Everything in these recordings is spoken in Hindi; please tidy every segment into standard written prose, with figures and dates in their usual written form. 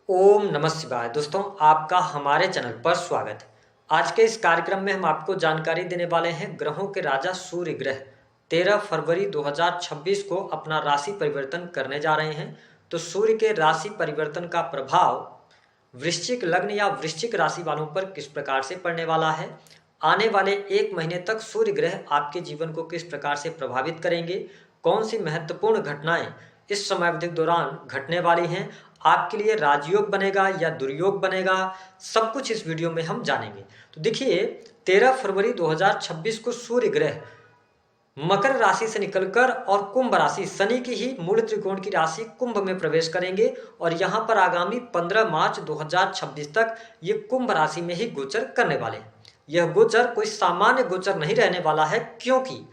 ओम नमः शिवाय। दोस्तों, आपका हमारे चैनल पर स्वागत है। आज के इस कार्यक्रम में हम आपको जानकारी देने वाले हैं ग्रहों के राजा सूर्य ग्रह 13 फरवरी 2026 को अपना राशि परिवर्तन करने जा रहे हैं। तो सूर्य के राशि परिवर्तन का प्रभाव वृश्चिक लग्न या वृश्चिक राशि वालों पर किस प्रकार से पड़ने वाला है, आने वाले एक महीने तक सूर्य ग्रह आपके जीवन को किस प्रकार से प्रभावित करेंगे, कौन सी महत्वपूर्ण घटनाएं इस समय अवधि के दौरान घटने वाली हैं, आपके लिए राजयोग बनेगा या दुर्योग बनेगा, सब कुछ इस वीडियो में हम जानेंगे। तो देखिए, 13 फरवरी 2026 को सूर्य ग्रह मकर राशि से निकलकर और कुंभ राशि, शनि की ही मूल त्रिकोण की राशि कुंभ में प्रवेश करेंगे और यहां पर आगामी 15 मार्च 2026 तक ये कुंभ राशि में ही गोचर करने वाले हैं। यह गोचर कोई सामान्य गोचर नहीं रहने वाला है, क्योंकि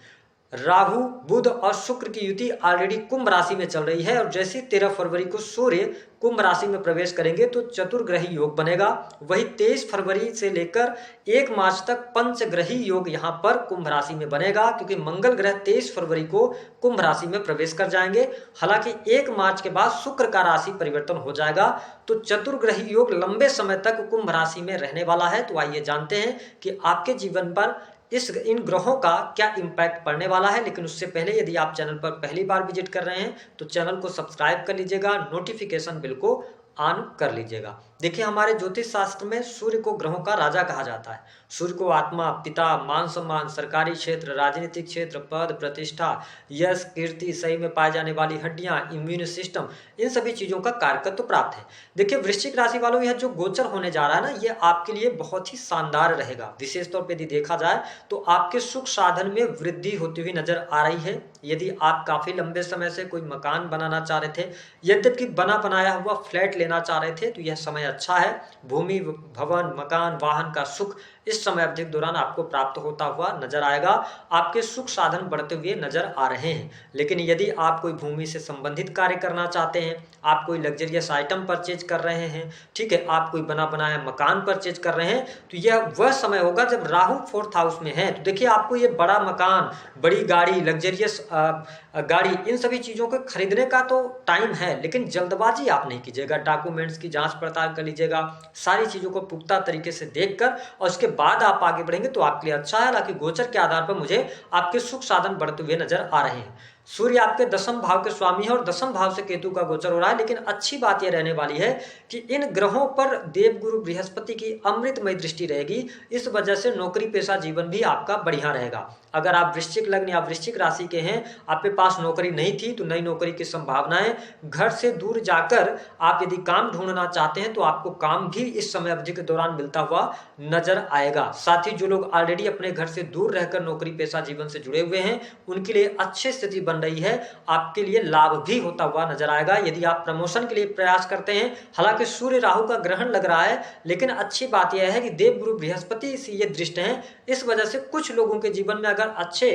राहु, बुध और शुक्र की युति ऑलरेडी कुंभ राशि में चल रही है और जैसे 13 फरवरी को सूर्य कुंभ राशि में प्रवेश करेंगे तो चतुर्ग्रही योग बनेगा। वही 23 फरवरी से लेकर 1 मार्च तक पंचग्रही योग यहां पर कुंभ राशि में बनेगा, क्योंकि मंगल ग्रह 23 फरवरी को कुंभ राशि में प्रवेश कर जाएंगे। हालांकि 1 मार्च के बाद शुक्र का राशि परिवर्तन हो जाएगा, तो चतुर्ग्रही योग लंबे समय तक कुंभ राशि में रहने वाला है। तो आइए जानते हैं कि आपके जीवन पर इन ग्रहों का क्या इंपैक्ट पड़ने वाला है। लेकिन उससे पहले यदि आप चैनल पर पहली बार विजिट कर रहे हैं तो चैनल को सब्सक्राइब कर लीजिएगा, नोटिफिकेशन बिल को ऑन कर लीजिएगा। देखिए, हमारे ज्योतिष शास्त्र में सूर्य को ग्रहों का राजा कहा जाता है। सूर्य को आत्मा, पिता, मान सम्मान, सरकारी क्षेत्र, राजनीतिक क्षेत्र, पद, प्रतिष्ठा, यश, कीर्ति, सही में पाई जाने वाली हड्डियां, इम्यून सिस्टम, इन सभी चीजों का कारकत्व प्राप्त है। देखिए, वृश्चिक राशि वालों, यह जो गोचर होने जा रहा है ना, ये आपके लिए बहुत ही शानदार रहेगा। विशेष तौर पर यदि देखा जाए तो आपके सुख साधन में वृद्धि होती हुई नजर आ रही है। यदि आप काफी लंबे समय से कोई मकान बनाना चाह रहे थे, यद्यपि बना बनाया हुआ फ्लैट लेना चाह रहे थे, तो यह समय अच्छा है। भूमि, भवन, मकान, वाहन का सुख इस समय अवधि के दौरान आपको प्राप्त होता हुआ नजर आएगा। आपके सुख साधन बढ़ते हुए नजर आ रहे हैं। लेकिन यदि आप कोई भूमि से संबंधित कार्य करना चाहते हैं, आप कोई लग्जरियस आइटम परचेज कर रहे हैं, ठीक है, आप कोई बना बनाया मकान परचेज कर रहे हैं, तो यह वह समय होगा जब राहु 4th हाउस में है। तो देखिए, आपको ये बड़ा मकान, बड़ी गाड़ी, लग्जरियस गाड़ी, इन सभी चीजों को खरीदने का तो टाइम है, लेकिन जल्दबाजी आप नहीं कीजिएगा। डॉक्यूमेंट्स की जांच पड़ताल कर लीजिएगा, सारी चीजों को पुख्ता तरीके से देखकर और उसके बाद आप आगे बढ़ेंगे तो आपके लिए अच्छा है। हालांकि गोचर के आधार पर मुझे आपके सुख साधन बढ़ते हुए नजर आ रहे हैं। सूर्य आपके 10वें भाव के स्वामी है और 10वें भाव से केतु का गोचर हो रहा है। लेकिन अच्छी बात यह रहने वाली है कि इन ग्रहों पर देवगुरु बृहस्पति की अमृतमय दृष्टि रहेगी। इस वजह से नौकरी पेशा जीवन भी आपका बढ़िया रहेगा। अगर आप वृश्चिक लग्न या वृश्चिक राशि के हैं, आपके पास नौकरी नहीं थी, तो नई नौकरी की संभावनाएं, घर से दूर जाकर आप यदि काम ढूंढना चाहते हैं तो आपको काम भी इस समय अवधि के दौरान मिलता हुआ नजर आएगा। साथ ही जो लोग ऑलरेडी अपने घर से दूर रहकर नौकरी पेशा जीवन से जुड़े हुए हैं, उनके लिए अच्छी स्थिति बन रही है। आपके लिए लाभ भी होता हुआ नजर आएगा। यदि आप प्रमोशन के लिए प्रयास करते हैं, हालांकि सूर्य राहु का ग्रहण लग रहा है, लेकिन अच्छी बात यह है कि देवगुरु बृहस्पति से ये दृष्ट हैं। इस वजह से कुछ लोगों के जीवन में अगर अच्छे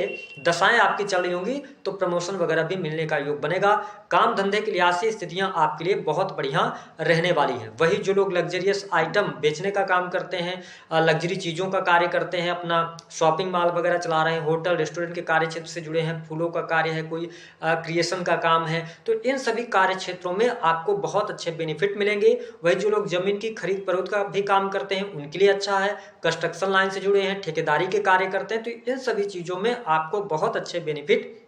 दशाएं आपकी चल रही होंगी तो प्रमोशन वगैरह भी मिलने का योग बनेगा। काम धंधे के लिहाज से स्थितियां आपके लिए बहुत बढ़िया रहने वाली हैं। वही जो लोग लग्जरियस आइटम बेचने का काम करते हैं, लग्जरी चीजों का कार्य करते हैं, अपना शॉपिंग मॉल वगैरह चला रहे हैं, होटल रेस्टोरेंट के कार्य क्षेत्र से जुड़े हैं, फूलों का कार्य है, कोई क्रिएशन का काम है, तो इन सभी कार्य क्षेत्रों में आपको बहुत अच्छे बेनिफिट मिलेंगे। वही जो लोग जमीन की खरीद फरोख्त का भी काम करते हैं, उनके लिए अच्छा है। कंस्ट्रक्शन लाइन से जुड़े हैं, ठेकेदारी के कार्य करते हैं, तो इन सभी चीजों में आपको बहुत अच्छे बेनिफिट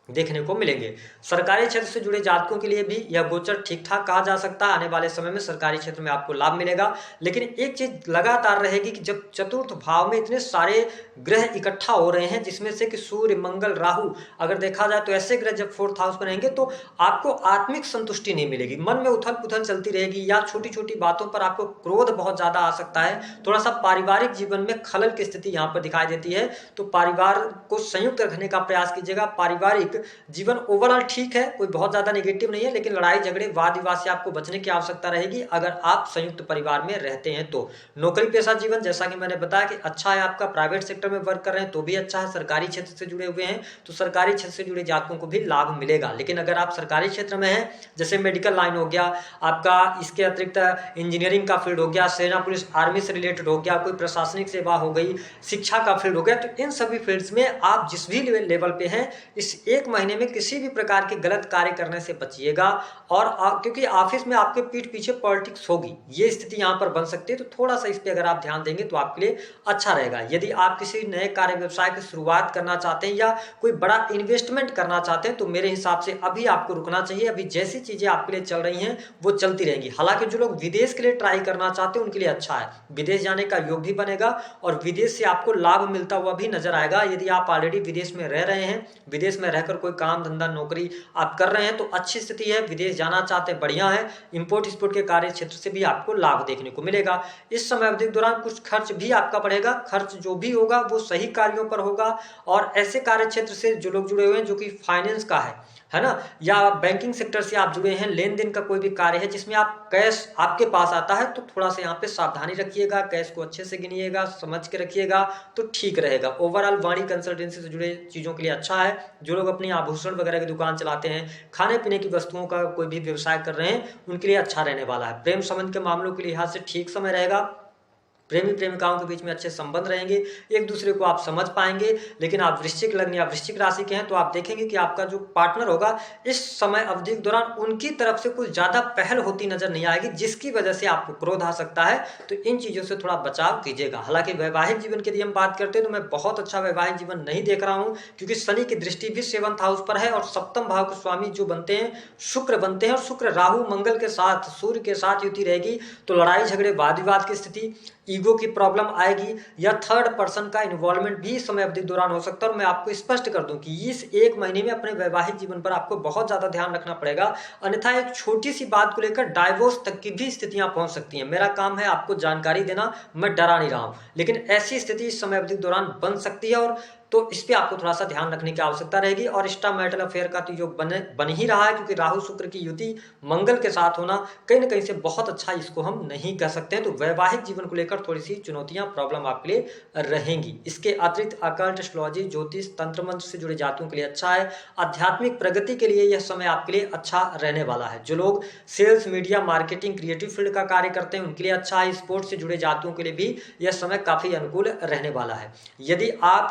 देखने को मिलेंगे। सरकारी क्षेत्र से जुड़े जातकों के लिए भी यह गोचर ठीक ठाक कहा जा सकता है। आने वाले समय में सरकारी क्षेत्र में आपको लाभ मिलेगा। लेकिन एक चीज लगातार रहेगी कि जब चतुर्थ भाव में इतने सारे ग्रह इकट्ठा हो रहे हैं, जिसमें से कि सूर्य, मंगल, राहु, अगर देखा जाए तो ऐसे ग्रह जब 4th हाउस में रहेंगे तो आपको आत्मिक संतुष्टि नहीं मिलेगी। मन में उथल पुथल चलती रहेगी, या छोटी छोटी बातों पर आपको क्रोध बहुत ज्यादा आ सकता है। थोड़ा सा पारिवारिक जीवन में खलल की स्थिति यहाँ पर दिखाई देती है। तो परिवार को संयुक्त रखने का प्रयास कीजिएगा। पारिवारिक जीवन ओवरऑल ठीक है, कोई बहुत ज्यादा नेगेटिव नहीं है, लेकिन लड़ाई झगड़े, वाद विवाद से आपको बचने की आवश्यकता रहेगी अगर आप संयुक्त परिवार में रहते हैं तो। नौकरी पेशा जीवन, जैसा कि मैंने बताया कि अच्छा है आपका। प्राइवेट सेक्टर सेक्टर में वर्क कर रहे हैं तो भी अच्छा है, सरकारी क्षेत्र से जुड़े हुए हैं तो सरकारी क्षेत्र से जुड़े जातकों को भी लाभ मिलेगा। लेकिन अगर आप सरकारी क्षेत्र में हैं, जैसे मेडिकल लाइन हो गया आपका, इसके अतिरिक्त इंजीनियरिंग का फील्ड हो गया, सेना पुलिस आर्मी से रिलेटेड हो गया, कोई प्रशासनिक सेवा हो गई, शिक्षा का फील्ड हो गया, तो इन सभी फील्ड्स में आप जिस भी लेवल पे हैं इस एक महीने में किसी भी प्रकार के गलत कार्य करने से बचिएगा। और क्योंकि ऑफिस में आपके पीठ पीछे पॉलिटिक्स होगी, ये स्थिति यहाँ पर बन सकती है, तो थोड़ा सा इस पे अगर आप ध्यान देंगे तो आपके लिए अच्छा रहेगा। यदि आप किसी नए कार्य व्यवसाय की शुरुआत करना चाहते हैं या कोई बड़ा इन्वेस्टमेंट करना चाहते हैं तो मेरे हिसाब से अभी आपको रुकना चाहिए। अभी जैसी चीजें आपके लिए चल रही हैं वो चलती रहेंगी। हालांकि जो लोग विदेश के लिए ट्राई करना चाहते हैं उनके लिए अच्छा है, विदेश जाने का योग भी बनेगा और विदेश से आपको लाभ मिलता हुआ भी नजर आएगा। यदि आप ऑलरेडी विदेश में रह रहे हैं, विदेश में रहकर कोई काम धंधा नौकरी आप कर रहे हैं तो अच्छी स्थिति है, विदेश जाना चाहते हैं बढ़िया है, इंपोर्ट एक्सपोर्ट के कार्य क्षेत्र से भी आपको लाभ देखने को मिलेगा। इस समय अवधि के दौरान कुछ खर्च भी आपका बढ़ेगा, खर्च जो भी होगा वो सही कार्यों पर होगा और ऐसे कार्य क्षेत्र से जो लोग जुड़े हुए हैं जो कि फाइनेंस का है ना, या बैंकिंग सेक्टर से आप जुड़े हैं, लेन देन का कोई भी कार्य है जिसमें आप कैश आपके पास आता है तो थोड़ा सा यहाँ पे सावधानी रखिएगा, कैश को अच्छे से गिनिएगा, समझ के रखिएगा तो ठीक रहेगा। ओवरऑल वाणी कंसल्टेंसी से जुड़े चीजों के लिए अच्छा है। जो लोग अपनी आभूषण वगैरह की दुकान चलाते हैं, खाने पीने की वस्तुओं का कोई भी व्यवसाय कर रहे हैं उनके लिए अच्छा रहने वाला है। प्रेम संबंध के मामलों के लिहाज से ठीक समय रहेगा, प्रेमी प्रेमिकाओं के बीच में अच्छे संबंध रहेंगे, एक दूसरे को आप समझ पाएंगे। लेकिन आप वृश्चिक लग्न या वृश्चिक राशि के हैं तो आप देखेंगे कि आपका जो पार्टनर होगा इस समय अवधि के दौरान उनकी तरफ से कुछ ज्यादा पहल होती नजर नहीं आएगी जिसकी वजह से आपको क्रोध आ सकता है, तो इन चीजों से थोड़ा बचाव कीजिएगा। हालांकि वैवाहिक जीवन की यदि हम बात करते हैं तो मैं बहुत अच्छा वैवाहिक जीवन नहीं देख रहा हूं क्योंकि शनि की दृष्टि भी 7th हाउस पर है और सप्तम भाव के स्वामी जो बनते हैं शुक्र बनते हैं और शुक्र राहु मंगल के साथ सूर्य के साथ युति रहेगी तो लड़ाई झगड़े वाद विवाद की स्थिति, ईगो की प्रॉब्लम आएगी या थर्ड पर्सन का इन्वॉल्वमेंट भी समय अवधि के दौरान हो सकता है। और मैं आपको स्पष्ट कर दूं कि इस एक महीने में अपने वैवाहिक जीवन पर आपको बहुत ज्यादा ध्यान रखना पड़ेगा, अन्यथा एक छोटी सी बात को लेकर डाइवोर्स तक की भी स्थितियां पहुंच सकती हैं। मेरा काम है आपको जानकारी देना, मैं डरा नहीं रहा हूं, लेकिन ऐसी स्थिति इस समय अवधि के दौरान बन सकती है और तो इस पे आपको थोड़ा सा ध्यान रखने की आवश्यकता रहेगी। और एक्स्ट्रा मैरिटल अफेयर का तो योग बन ही रहा है क्योंकि राहु शुक्र की युति मंगल के साथ होना कहीं ना कहीं से बहुत अच्छा इसको हम नहीं कह सकते हैं। तो वैवाहिक जीवन को लेकर थोड़ी सी चुनौतियां प्रॉब्लम आपके लिए रहेंगी। इसके अतिरिक्त अकल्ट, एस्ट्रोलॉजी, ज्योतिष, तंत्र मंत्र से जुड़े जातियों के लिए अच्छा है। आध्यात्मिक प्रगति के लिए यह समय आपके लिए अच्छा रहने वाला है। जो लोग sales, media, marketing, creative field का कार्य करते हैं उनके लिए अच्छा है। स्पोर्ट्स से जुड़े जातियों के लिए भी यह समय काफी अनुकूल रहने वाला है। यदि आप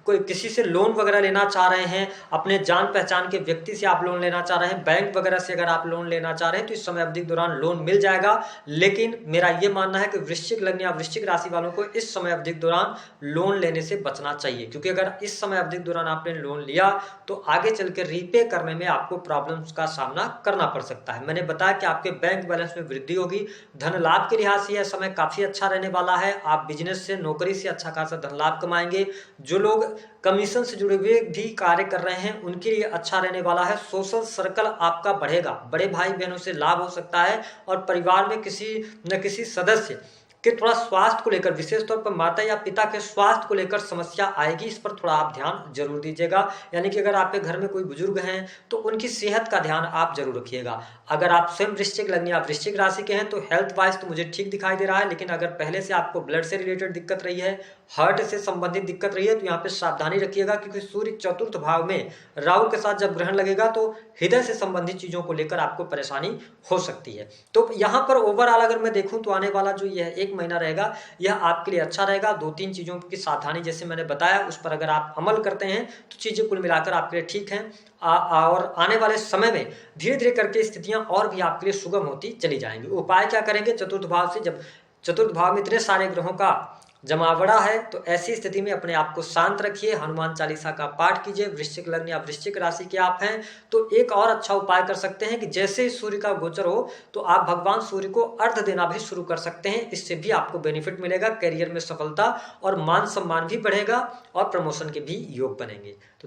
कोई किसी से लोन वगैरह लेना चाह रहे हैं, अपने जान पहचान के व्यक्ति से आप लोन लेना चाह रहे हैं, बैंक वगैरह से अगर आप लोन लेना चाह रहे हैं तो इस समय अवधि के दौरान लोन मिल जाएगा। लेकिन मेरा यह मानना है कि वृश्चिक लग्न या वृश्चिक राशि वालों को इस समय अवधि के दौरान लोन लेने से बचना चाहिए क्योंकि अगर इस समय अवधि के दौरान आपने लोन लिया तो आगे चलकर रीपे करने में आपको प्रॉब्लम्स का सामना करना पड़ सकता है। मैंने बताया कि आपके बैंक बैलेंस में वृद्धि होगी। धन लाभ के लिहाज से यह समय काफी अच्छा रहने वाला है। आप बिजनेस से, नौकरी से अच्छा खासा धन लाभ कमाएंगे। जो लोग कमीशन से जुड़े हुए भी कार्य कर रहे हैं उनके लिए अच्छा रहने वाला है। सोशल सर्कल आपका बढ़ेगा, बड़े भाई बहनों से लाभ हो सकता है और परिवार में किसी न किसी सदस्य कि थोड़ा स्वास्थ्य को लेकर, विशेष तौर पर माता या पिता के स्वास्थ्य को लेकर समस्या आएगी, इस पर थोड़ा आप ध्यान जरूर दीजिएगा। यानी कि अगर आपके घर में कोई बुजुर्ग हैं तो उनकी सेहत का ध्यान आप जरूर रखिएगा। अगर आप स्वयं वृश्चिक लग्न या वृश्चिक राशि के हैं तो हेल्थ वाइज तो मुझे ठीक दिखाई दे रहा है, लेकिन अगर पहले से आपको ब्लड से रिलेटेड दिक्कत रही है, हार्ट से संबंधित दिक्कत रही है तो यहाँ पे सावधानी रखिएगा क्योंकि सूर्य 4th भाव में राहु के साथ जब ग्रहण लगेगा तो हृदय से संबंधित चीजों को लेकर आपको परेशानी हो सकती है। तो यहाँ पर ओवरऑल अगर मैं देखूं तो आने वाला जो यह एक महीना रहेगा यह आपके लिए अच्छा रहेगा। 2-3 चीजों की सावधानी जैसे मैंने बताया उस पर अगर आप अमल करते हैं तो चीजें कुल मिलाकर आपके लिए ठीक हैं। और आने वाले समय में धीरे धीरे करके स्थितियां और भी आपके लिए सुगम होती चली जाएंगी। उपाय क्या करेंगे? 4th भाव से, जब 4th भाव में इतने सारे ग्रहों का जमावड़ा है तो ऐसी स्थिति में अपने आप को शांत रखिए, हनुमान चालीसा का पाठ कीजिए। वृश्चिक लग्न या वृश्चिक राशि के आप हैं तो एक और अच्छा उपाय कर सकते हैं कि जैसे ही सूर्य का गोचर हो तो आप भगवान सूर्य को अर्घ देना भी शुरू कर सकते हैं। इससे भी आपको बेनिफिट मिलेगा, करियर में सफलता और मान सम्मान भी बढ़ेगा और प्रमोशन के भी योग बनेंगे। तो